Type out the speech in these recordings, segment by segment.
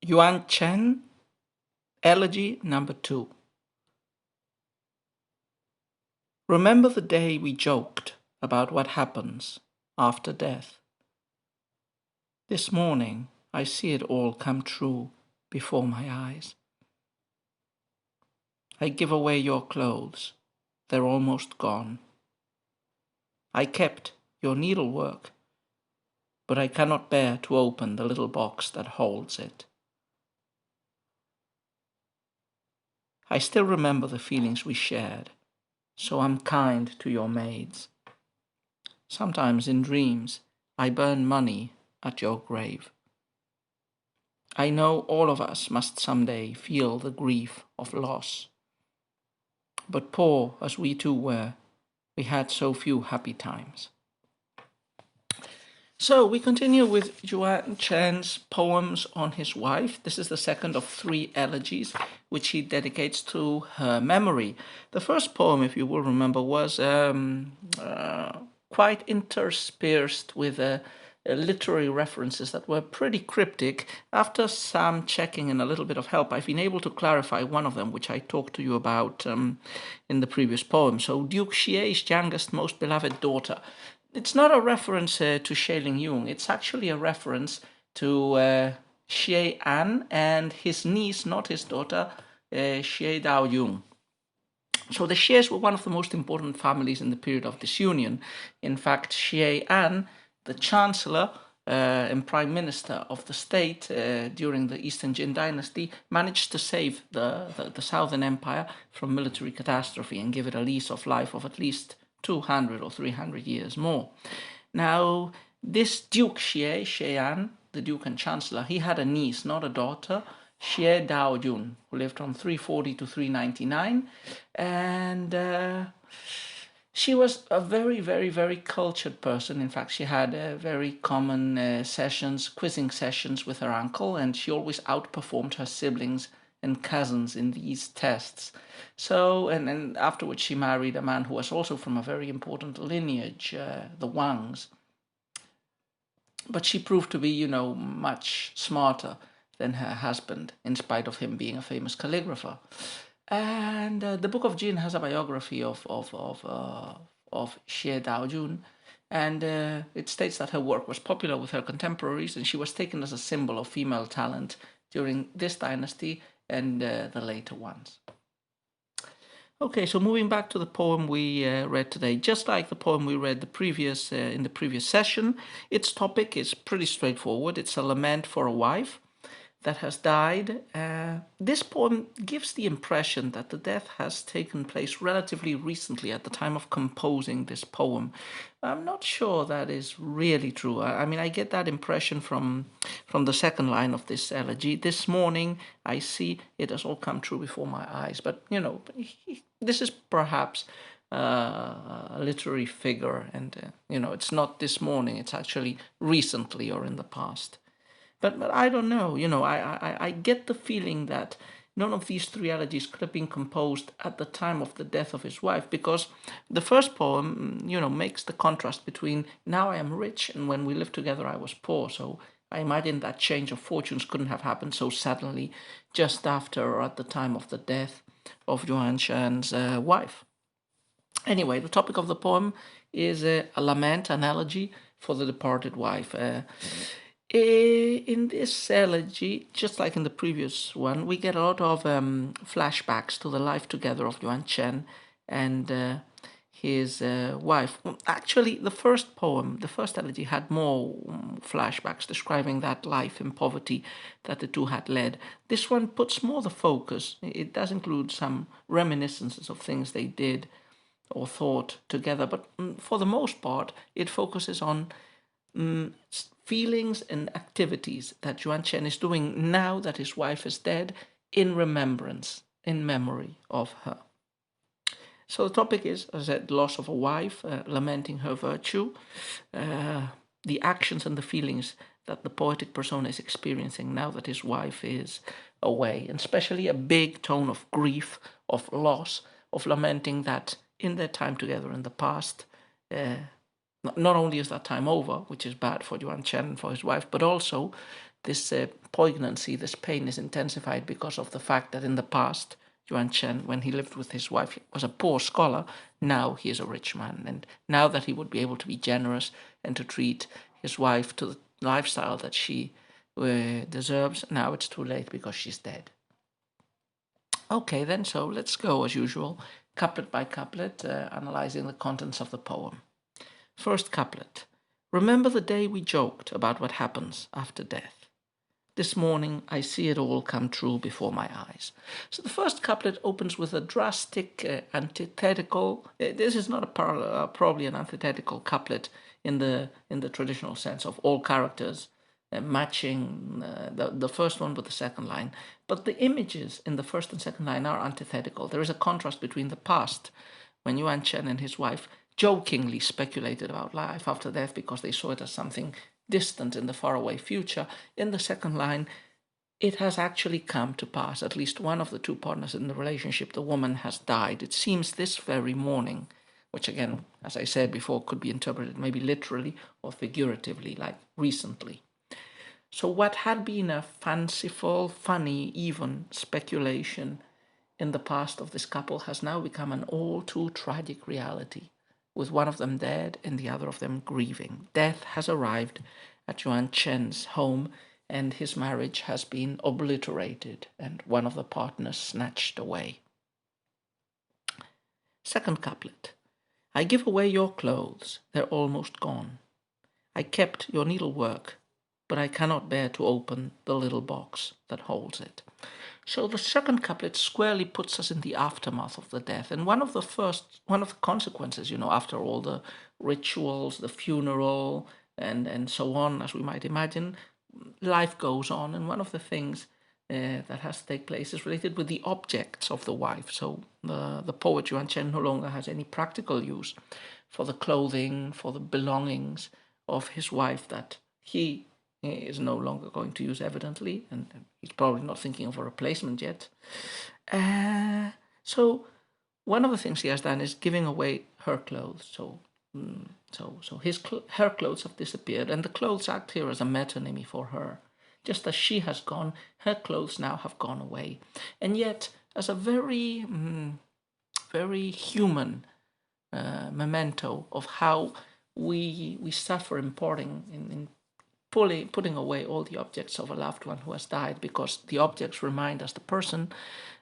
Yuan Chen, Elegy number 2. Remember the day we joked about what happens after death. This morning I see it all come true before my eyes. I give away your clothes, they're almost gone. I kept your needlework, but I cannot bear to open the little box that holds it. I still remember the feelings we shared, so I'm kind to your maids. Sometimes in dreams I burn money at your grave. I know all of us must someday feel the grief of loss. But poor as we too were, we had so few happy times. So we continue with Yuan Chen's poems on his wife. This is the second of 3 elegies, which he dedicates to her memory. The first poem, if you will remember, was quite interspersed with literary references that were pretty cryptic. After some checking and a little bit of help, I've been able to clarify one of them, which I talked to you about in the previous poem. So Duke Xie's youngest, most beloved daughter. It's not a reference to Shailin Jung. It's actually a reference to Xie An and his niece, not his daughter, Xie Dao Jung. So the Xies were one of the most important families in the period of disunion. In fact, Xie An, the chancellor and prime minister of the state during the Eastern Jin dynasty, managed to save the southern empire from military catastrophe and give it a lease of life of at least 200 or 300 years more. Now, this Duke Xie, Xian, the Duke and Chancellor, he had a niece, not a daughter, Xie Daojun, who lived from 340 to 399, and she was a very, very, very cultured person. In fact, she had very common sessions, quizzing sessions with her uncle, and she always outperformed her siblings and cousins in these tests. So, and afterwards she married a man who was also from a very important lineage, the Wangs. But she proved to be, much smarter than her husband, in spite of him being a famous calligrapher. And the Book of Jin has a biography of Xie Daojun, and it states that her work was popular with her contemporaries, and she was taken as a symbol of female talent during this dynasty and the later ones. Okay, so moving back to the poem we read today, just like the poem we read in the previous session, its topic is pretty straightforward. It's a lament for a wife that has died. This poem gives the impression that the death has taken place relatively recently at the time of composing this poem. I'm not sure that is really true. I mean, I get that impression from the second line of this elegy. This morning I see it has all come true before my eyes. But, this is perhaps a literary figure, and, it's not this morning, it's actually recently or in the past. But I don't know, I get the feeling that none of these 3 elegies could have been composed at the time of the death of his wife, because the first poem, makes the contrast between now I am rich and when we lived together I was poor. So I imagine that change of fortunes couldn't have happened so suddenly just after or at the time of the death of Yuan Shan's wife. Anyway, the topic of the poem is a lament, an elegy for the departed wife. In this elegy, just like in the previous one, we get a lot of flashbacks to the life together of Yuan Chen and his wife. Actually, the first poem, the first elegy, had more flashbacks describing that life in poverty that the two had led. This one puts more the focus. It does include some reminiscences of things they did or thought together, but for the most part, it focuses on feelings and activities that Yuan Chen is doing now that his wife is dead, in remembrance, in memory of her. So the topic is, as I said, loss of a wife, lamenting her virtue, the actions and the feelings that the poetic persona is experiencing now that his wife is away, and especially a big tone of grief, of loss, of lamenting that in their time together in the past, not only is that time over, which is bad for Yuan Chen and for his wife, but also this poignancy, this pain is intensified because of the fact that in the past, Yuan Chen, when he lived with his wife, was a poor scholar. Now he is a rich man. And now that he would be able to be generous and to treat his wife to the lifestyle that she deserves, now it's too late because she's dead. Okay, then, so let's go as usual, couplet by couplet, analyzing the contents of the poem. First couplet. Remember the day we joked about what happens after death. This morning I see it all come true before my eyes. So the first couplet opens with a drastic antithetical. This is not probably an antithetical couplet in the traditional sense of all characters matching the first one with the second line. But the images in the first and second line are antithetical. There is a contrast between the past, when Yuan Chen and his wife jokingly speculated about life after death because they saw it as something distant in the faraway future. In the second line, it has actually come to pass. At least one of the two partners in the relationship, the woman, has died. It seems this very morning, which again, as I said before, could be interpreted maybe literally or figuratively, like recently. So what had been a fanciful, funny, even speculation in the past of this couple has now become an all too tragic reality, with one of them dead and the other of them grieving. Death has arrived at Yuan Chen's home and his marriage has been obliterated and one of the partners snatched away. Second couplet. I give away your clothes, they're almost gone. I kept your needlework, but I cannot bear to open the little box that holds it. So the second couplet squarely puts us in the aftermath of the death. And one of the consequences, after all the rituals, the funeral, and so on, as we might imagine, life goes on. And one of the things that has to take place is related with the objects of the wife. So the poet Yuan Chen no longer has any practical use for the clothing, for the belongings of his wife that he is no longer going to use, evidently, and he's probably not thinking of a replacement yet. So one of the things he has done is giving away her clothes. So her clothes have disappeared, and the clothes act here as a metonymy for her. Just as she has gone, her clothes now have gone away, and yet as a very, very human memento of how we suffer in parting, in putting away all the objects of a loved one who has died, because the objects remind us the person.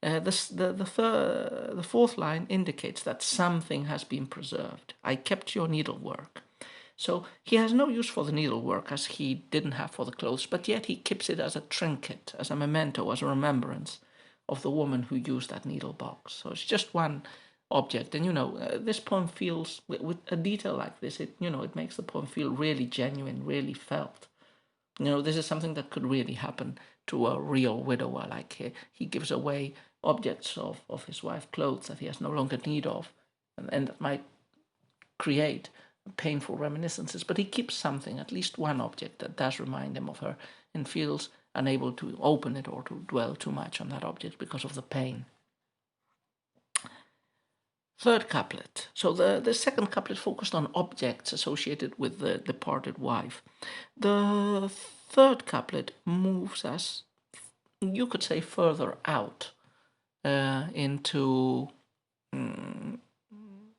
The fourth line indicates that something has been preserved. I kept your needlework. So he has no use for the needlework as he didn't have for the clothes, but yet he keeps it as a trinket, as a memento, as a remembrance of the woman who used that needle box. So it's just one object. And this poem feels, with a detail like this, it makes the poem feel really genuine, really felt. This is something that could really happen to a real widower. Like he gives away objects of his wife's clothes that he has no longer need of, and that might create painful reminiscences. But he keeps something, at least one object, that does remind him of her, and feels unable to open it or to dwell too much on that object because of the pain. Third couplet. So the second couplet focused on objects associated with the departed wife. The third couplet moves us, you could say, further out into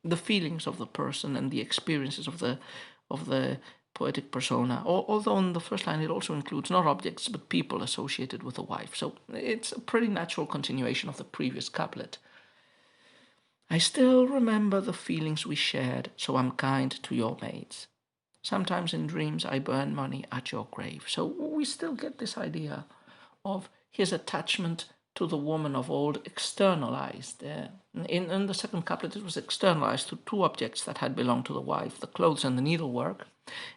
the feelings of the person and the experiences of the poetic persona. Although in the first line it also includes not objects but people associated with the wife. So it's a pretty natural continuation of the previous couplet. I still remember the feelings we shared, so I'm kind to your maids. Sometimes in dreams I burn money at your grave. So we still get this idea of his attachment to the woman of old externalized. In the second couplet it was externalized to two objects that had belonged to the wife, the clothes and the needlework.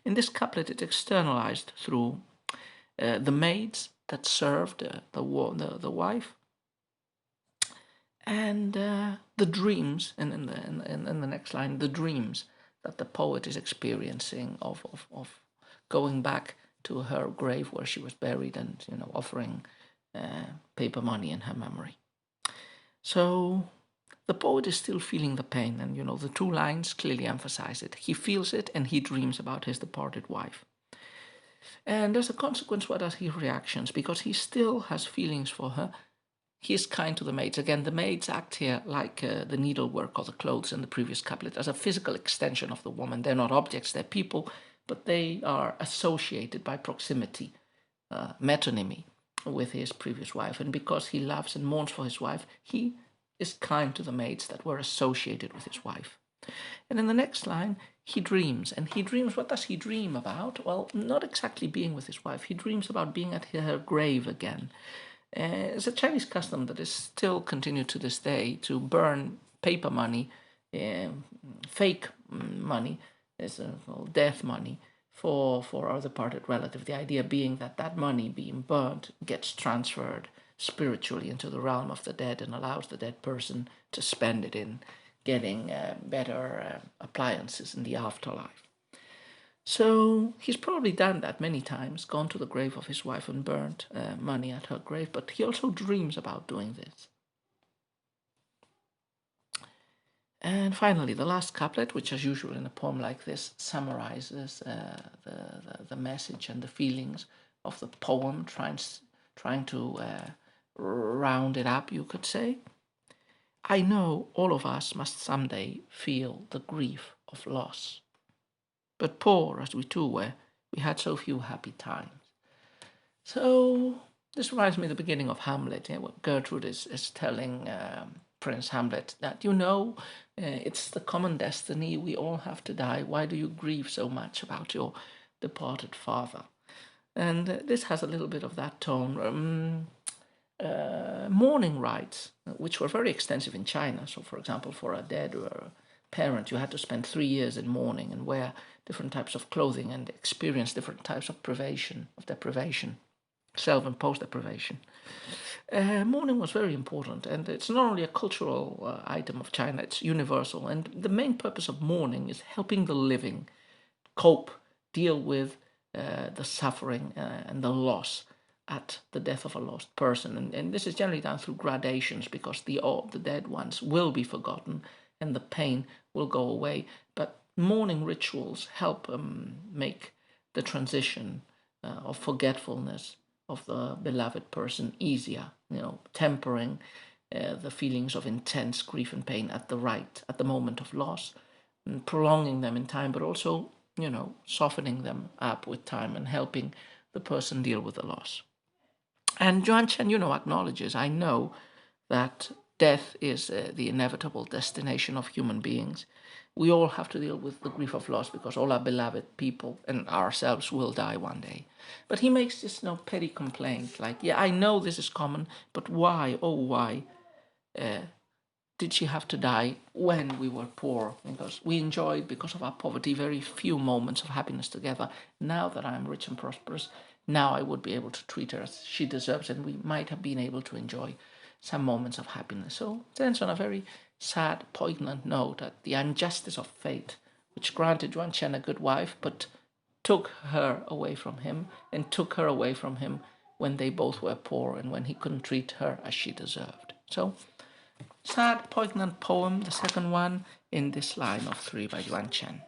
In this couplet it externalized through the maids that served the wife, and the dreams, and in the next line, the dreams that the poet is experiencing of going back to her grave where she was buried and offering paper money in her memory. So the poet is still feeling the pain, and the two lines clearly emphasize it. He feels it and he dreams about his departed wife. And as a consequence, what are his reactions? Because he still has feelings for her, he is kind to the maids. Again, the maids act here like the needlework or the clothes in the previous couplet, as a physical extension of the woman. They're not objects, they're people, but they are associated by proximity, metonymy, with his previous wife. And because he loves and mourns for his wife, he is kind to the maids that were associated with his wife. And in the next line, he dreams. And he dreams, what does he dream about? Well, not exactly being with his wife. He dreams about being at her grave again. It's a Chinese custom that is still continued to this day to burn paper money, fake money, is death money for our departed relative. The idea being that that money being burnt gets transferred spiritually into the realm of the dead and allows the dead person to spend it in getting better appliances in the afterlife. So he's probably done that many times, gone to the grave of his wife and burnt money at her grave, but he also dreams about doing this. And finally, the last couplet, which as usual in a poem like this, summarizes the message and the feelings of the poem, trying to round it up, you could say. I know all of us must someday feel the grief of loss. But poor as we too were, we had so few happy times. So this reminds me of the beginning of Hamlet, what Gertrude is telling Prince Hamlet, that it's the common destiny, we all have to die. Why do you grieve so much about your departed father? And this has a little bit of that tone. Mourning rites, which were very extensive in China. So, for example, for a dead parent, you had to spend 3 years in mourning and wear different types of clothing and experience different types of deprivation, self-imposed deprivation. Mourning was very important, and it's not only a cultural item of China, it's universal. And the main purpose of mourning is helping the living cope, deal with the suffering and the loss at the death of a lost person. And this is generally done through gradations, because the dead ones will be forgotten and the pain will go away. But mourning rituals help make the transition of forgetfulness of the beloved person easier, tempering the feelings of intense grief and pain at the moment of loss, and prolonging them in time, but also, softening them up with time and helping the person deal with the loss. And Yuan Chen, acknowledges, I know that death is the inevitable destination of human beings. We all have to deal with the grief of loss because all our beloved people and ourselves will die one day. But he makes this petty complaint like, yeah, I know this is common, but why, oh why, did she have to die when we were poor? Because we enjoyed, because of our poverty, very few moments of happiness together. Now that I'm rich and prosperous, now I would be able to treat her as she deserves, and we might have been able to enjoy some moments of happiness. So it ends on a very sad, poignant note at the injustice of fate, which granted Yuan Chen a good wife, but took her away from him, and took her away from him when they both were poor and when he couldn't treat her as she deserved. So, sad, poignant poem, the second one in this line of 3 by Yuan Chen.